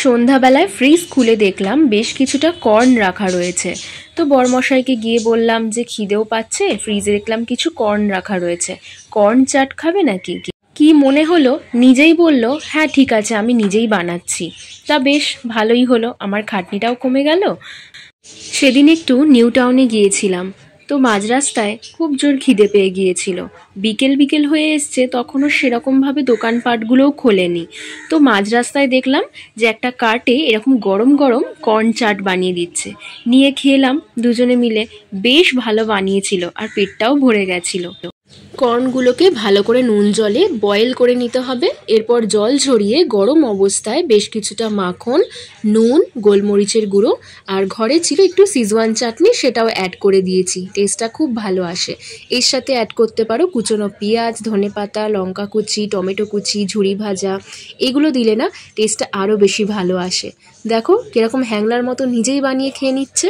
সন্ধ্যাবেলায় ফ্রিজ খুলে দেখলাম বেশ কিছুটা কর্ন রাখা রয়েছে। তো বরমশাইকে গিয়ে বললাম যে খিদেও পাচ্ছে, ফ্রিজে দেখলাম কিছু কর্ন রাখা রয়েছে, কর্ন চাট খাবে নাকি? কি মনে হলো, নিজেই বলল হ্যাঁ ঠিক আছে আমি নিজেই বানাচ্ছি। তা বেশ ভালোই হলো, আমার খাটনিটাও কমে গেল। সেদিন একটু নিউ টাউনে গিয়েছিলাম, তো মাঝ রাস্তায় খুব জোর খিদে পেয়ে গিয়েছিল। বিকেল বিকেল হয়ে এসছে, তখনও সেরকমভাবে দোকানপাটগুলোও খোলেনি। তো মাঝ রাস্তায় দেখলাম যে একটা কার্টে এরকম গরম গরম কর্ন চাট বানিয়ে দিচ্ছে। নিয়ে খেলাম দুজনে মিলে, বেশ ভালো বানিয়েছিল আর পেটটাও ভরে গেছিল। কর্নগুলোকে ভালো করে নুন জলে বয়েল করে নিতে হবে। এরপর জল ঝরিয়ে গরম অবস্থায় বেশ কিছুটা মাখন, নুন, গোলমরিচের গুঁড়ো আর ঘরে ছিল একটু সিজওয়ান চাটনি, সেটাও অ্যাড করে দিয়েছি। টেস্টটা খুব ভালো আসে। এর সাথে অ্যাড করতে পারো কুচনো পেঁয়াজ, ধনেপাতা, লঙ্কা কুচি, টমেটো কুচি, ঝুরি ভাজা। এগুলো দিলে না টেস্টটা আরও বেশি ভালো আসে। দেখো কিরকম হ্যাংলার মতো নিজেই বানিয়ে খেয়ে নিচ্ছে।